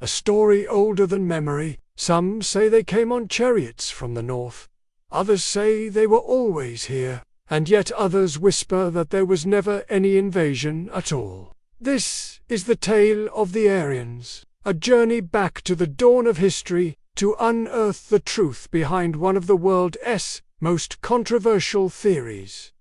a story older than memory. Some say they came on chariots from the north. Others say they were always here, and yet others whisper that there was never any invasion at all. This is the tale of the Aryans, a journey back to the dawn of history to unearth the truth behind one of the world's most controversial theories.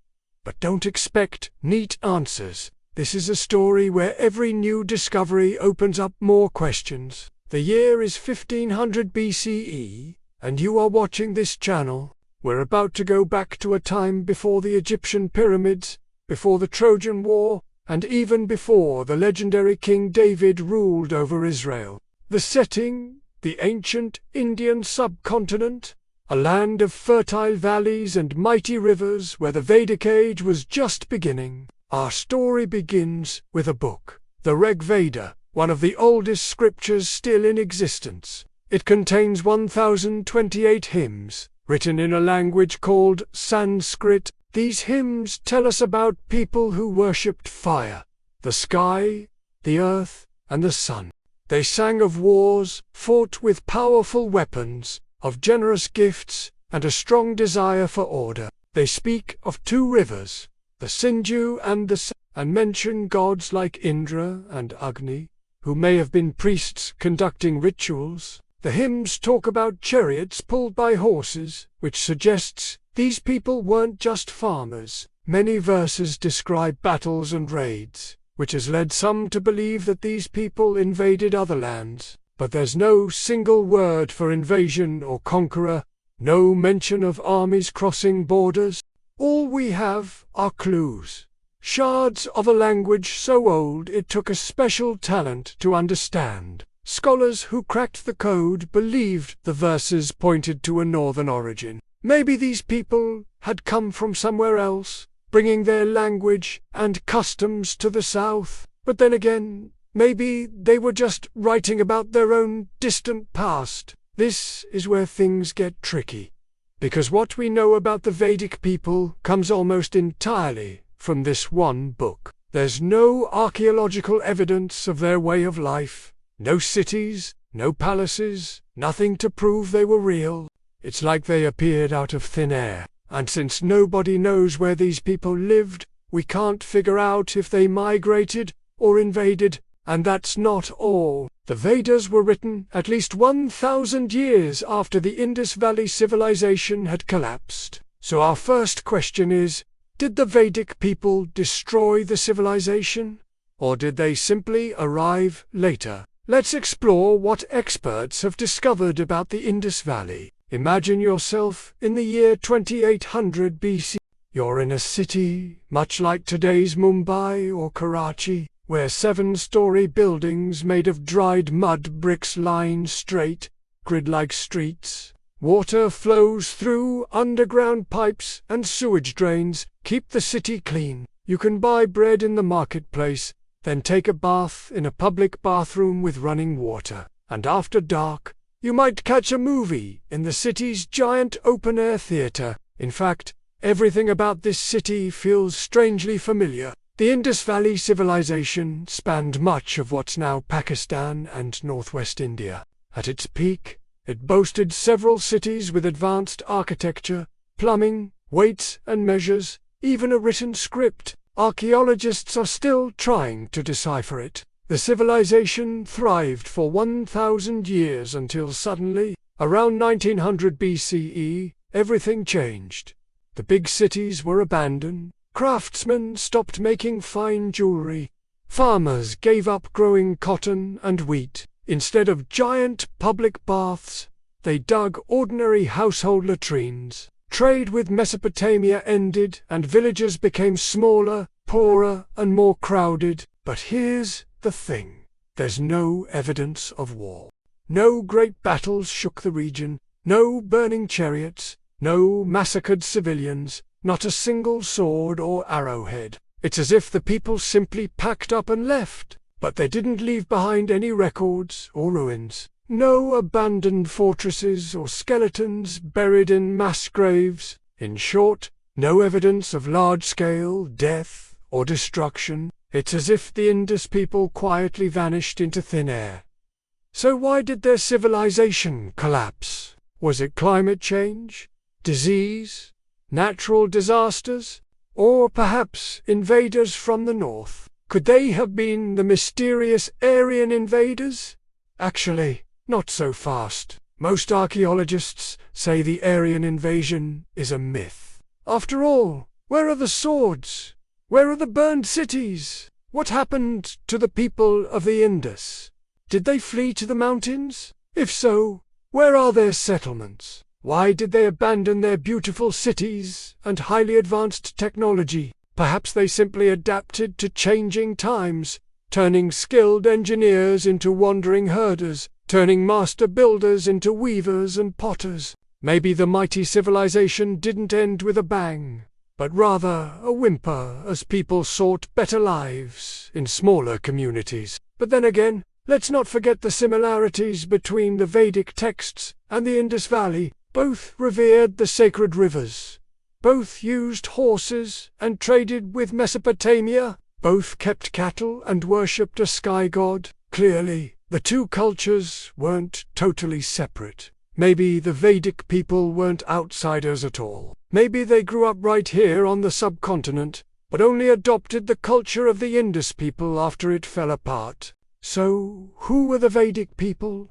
But don't expect neat answers. This is a story where every new discovery opens up more questions. The year is 1500 BCE, and you are watching this channel. We're about to go back to a time before the Egyptian pyramids, before the Trojan War, and even before the legendary King David ruled over Israel. The setting, the ancient Indian subcontinent, a land of fertile valleys and mighty rivers where the Vedic age was just beginning. Our story begins with a book, the Rig Veda, one of the oldest scriptures still in existence. It contains 1028 hymns, written in a language called Sanskrit. These hymns tell us about people who worshipped fire, the sky, the earth, and the sun. They sang of wars, fought with powerful weapons, of generous gifts, and a strong desire for order. They speak of two rivers, the Sindhu and the Sun, and mention gods like Indra and Agni, who may have been priests conducting rituals. The hymns talk about chariots pulled by horses, which suggests these people weren't just farmers. Many verses describe battles and raids, which has led some to believe that these people invaded other lands. But there's no single word for invasion or conqueror, no mention of armies crossing borders. All we have are clues, shards of a language so old it took a special talent to understand. Scholars who cracked the code believed the verses pointed to a northern origin. Maybe these people had come from somewhere else, bringing their language and customs to the south. But then again, maybe they were just writing about their own distant past. This is where things get tricky, because what we know about the Vedic people comes almost entirely from this one book. There's no archaeological evidence of their way of life. No cities, no palaces, nothing to prove they were real. It's like they appeared out of thin air. And since nobody knows where these people lived, we can't figure out if they migrated or invaded. And that's not all. The Vedas were written at least 1,000 years after the Indus Valley civilization had collapsed. So our first question is, did the Vedic people destroy the civilization? Or did they simply arrive later? Let's explore what experts have discovered about the Indus Valley. Imagine yourself in the year 2800 BC. You're in a city, much like today's Mumbai or Karachi, where 7-story buildings made of dried mud bricks line straight, grid-like streets. Water flows through underground pipes and sewage drains, keep the city clean. You can buy bread in the marketplace, then take a bath in a public bathroom with running water. And after dark, you might catch a movie in the city's giant open-air theater. In fact, everything about this city feels strangely familiar. The Indus Valley civilization spanned much of what's now Pakistan and northwest India. At its peak, it boasted several cities with advanced architecture, plumbing, weights and measures, even a written script. Archaeologists are still trying to decipher it. The civilization thrived for 1,000 years until suddenly, around 1900 BCE, everything changed. The big cities were abandoned. Craftsmen stopped making fine jewelry. Farmers gave up growing cotton and wheat. Instead of giant public baths, they dug ordinary household latrines. Trade with Mesopotamia ended and villages became smaller, poorer, and more crowded. But here's the thing. There's no evidence of war. No great battles shook the region. No burning chariots. No massacred civilians. Not a single sword or arrowhead. It's as if the people simply packed up and left. But they didn't leave behind any records or ruins. No abandoned fortresses or skeletons buried in mass graves. In short, no evidence of large-scale death or destruction. It's as if the Indus people quietly vanished into thin air. So why did their civilization collapse? Was it climate change, disease, natural disasters, or perhaps invaders from the north? Could they have been the mysterious Aryan invaders? Actually, not so fast. Most archaeologists say the Aryan invasion is a myth. After all, where are the swords? Where are the burned cities? What happened to the people of the Indus? Did they flee to the mountains? If so, where are their settlements? Why did they abandon their beautiful cities and highly advanced technology? Perhaps they simply adapted to changing times, turning skilled engineers into wandering herders, turning master builders into weavers and potters. Maybe the mighty civilization didn't end with a bang, but rather a whimper as people sought better lives in smaller communities. But then again, let's not forget the similarities between the Vedic texts and the Indus Valley. Both revered the sacred rivers. Both used horses and traded with Mesopotamia. Both kept cattle and worshipped a sky god. Clearly, the two cultures weren't totally separate. Maybe the Vedic people weren't outsiders at all. Maybe they grew up right here on the subcontinent, but only adopted the culture of the Indus people after it fell apart. So, who were the Vedic people?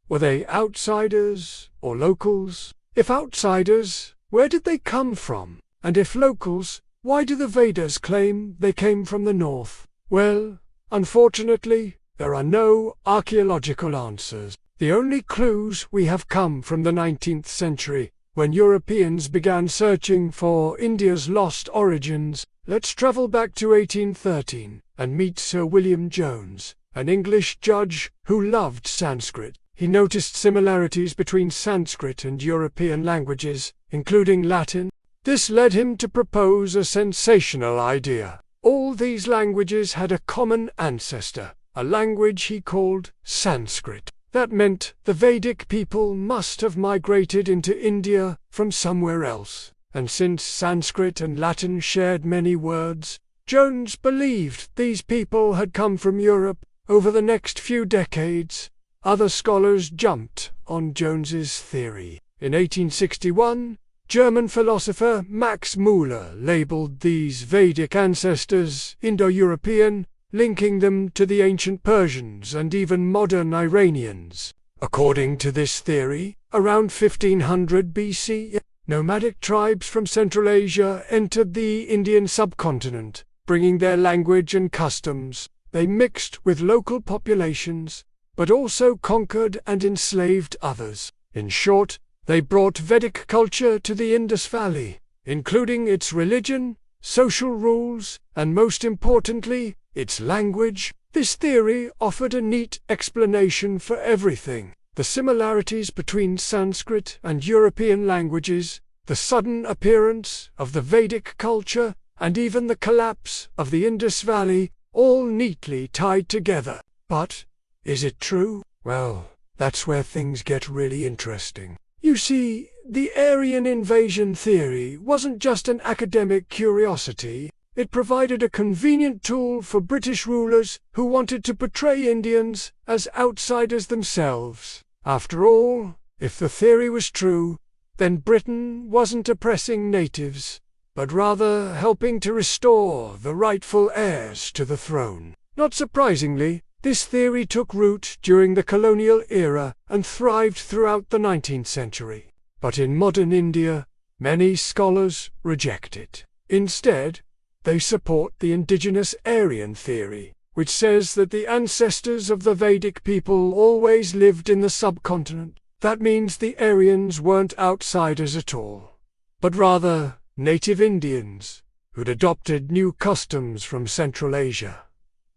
Were they outsiders or locals? If outsiders, where did they come from? And if locals, why do the Vedas claim they came from the north? Well, unfortunately, there are no archaeological answers. The only clues we have come from the 19th century, when Europeans began searching for India's lost origins. Let's travel back to 1813 and meet Sir William Jones, an English judge who loved Sanskrit. He noticed similarities between Sanskrit and European languages, including Latin. This led him to propose a sensational idea. All these languages had a common ancestor, a language he called Sanskrit. That meant the Vedic people must have migrated into India from somewhere else. And since Sanskrit and Latin shared many words, Jones believed these people had come from Europe. Over the next few decades, other scholars jumped on Jones's theory. In 1861, German philosopher Max Müller labeled these Vedic ancestors Indo-European, linking them to the ancient Persians and even modern Iranians. According to this theory, around 1500 BC, nomadic tribes from Central Asia entered the Indian subcontinent, bringing their language and customs. They mixed with local populations, but also conquered and enslaved others. In short, they brought Vedic culture to the Indus Valley, including its religion, social rules, and most importantly, its language. This theory offered a neat explanation for everything: the similarities between Sanskrit and European languages, the sudden appearance of the Vedic culture, and even the collapse of the Indus Valley, all neatly tied together. But is it true? Well, that's where things get really interesting. You see, the Aryan Invasion Theory wasn't just an academic curiosity. It provided a convenient tool for British rulers who wanted to portray Indians as outsiders themselves. After all, if the theory was true, then Britain wasn't oppressing natives, but rather helping to restore the rightful heirs to the throne. Not surprisingly, this theory took root during the colonial era and thrived throughout the 19th century. But in modern India, many scholars reject it. Instead, they support the indigenous Aryan theory, which says that the ancestors of the Vedic people always lived in the subcontinent. That means the Aryans weren't outsiders at all, but rather native Indians who'd adopted new customs from Central Asia.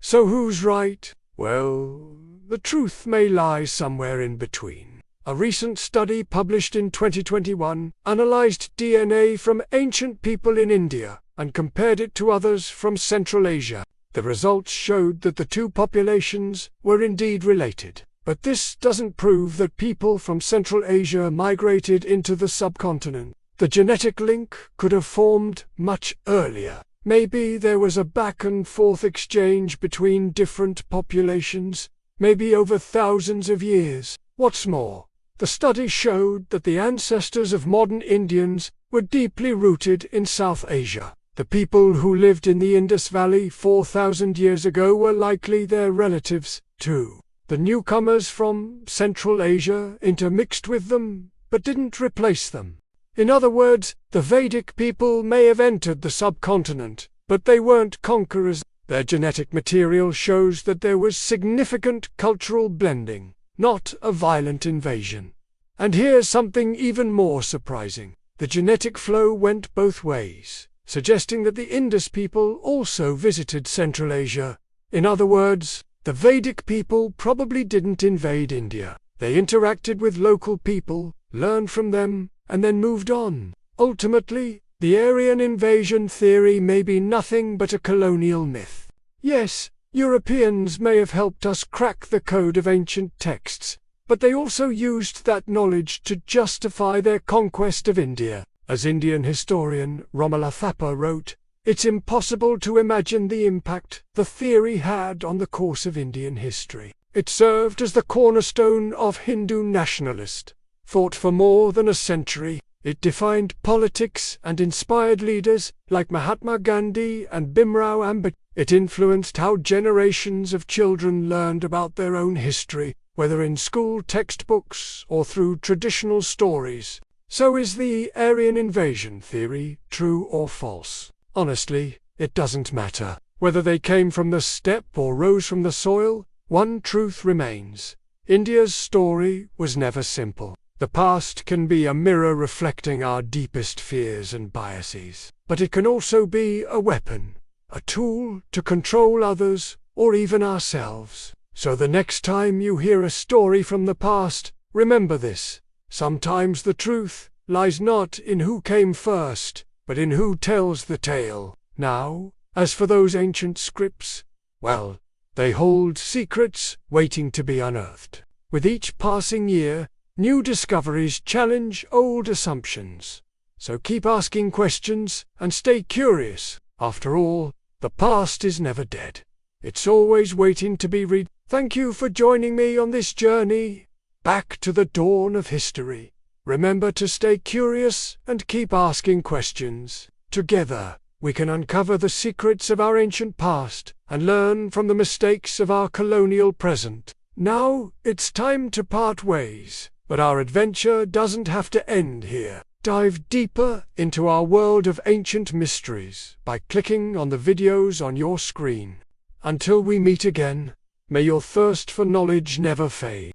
So who's right? Well, the truth may lie somewhere in between. A recent study published in 2021 analyzed DNA from ancient people in India and compared it to others from Central Asia. The results showed that the two populations were indeed related. But this doesn't prove that people from Central Asia migrated into the subcontinent. The genetic link could have formed much earlier. Maybe there was a back-and-forth exchange between different populations, maybe over thousands of years. What's more, the study showed that the ancestors of modern Indians were deeply rooted in South Asia. The people who lived in the Indus Valley 4,000 years ago were likely their relatives, too. The newcomers from Central Asia intermixed with them, but didn't replace them. In other words, the Vedic people may have entered the subcontinent, but they weren't conquerors. Their genetic material shows that there was significant cultural blending, not a violent invasion. And here's something even more surprising. The genetic flow went both ways, suggesting that the Indus people also visited Central Asia. In other words, the Vedic people probably didn't invade India. They interacted with local people, learned from them, and then moved on. Ultimately, the Aryan Invasion Theory may be nothing but a colonial myth. Yes, Europeans may have helped us crack the code of ancient texts, but they also used that knowledge to justify their conquest of India. As Indian historian Romila Thapar wrote, "It's impossible to imagine the impact the theory had on the course of Indian history. It served as the cornerstone of Hindu nationalist thought for more than a century. It defined politics and inspired leaders like Mahatma Gandhi and Bhimrao Ambedkar. It influenced how generations of children learned about their own history, whether in school textbooks or through traditional stories. So is the Aryan Invasion Theory true or false? Honestly, it doesn't matter. Whether they came from the steppe or rose from the soil, one truth remains. India's story was never simple. The past can be a mirror reflecting our deepest fears and biases, but it can also be a weapon, a tool to control others or even ourselves. So the next time you hear a story from the past, remember this. Sometimes the truth lies not in who came first, but in who tells the tale. Now, as for those ancient scripts, well, they hold secrets waiting to be unearthed. With each passing year, new discoveries challenge old assumptions. So keep asking questions and stay curious. After all, the past is never dead. It's always waiting to be read. Thank you for joining me on this journey back to the dawn of history. Remember to stay curious and keep asking questions. Together, we can uncover the secrets of our ancient past and learn from the mistakes of our colonial present. Now, it's time to part ways. But our adventure doesn't have to end here. Dive deeper into our world of ancient mysteries by clicking on the videos on your screen. Until we meet again, may your thirst for knowledge never fade.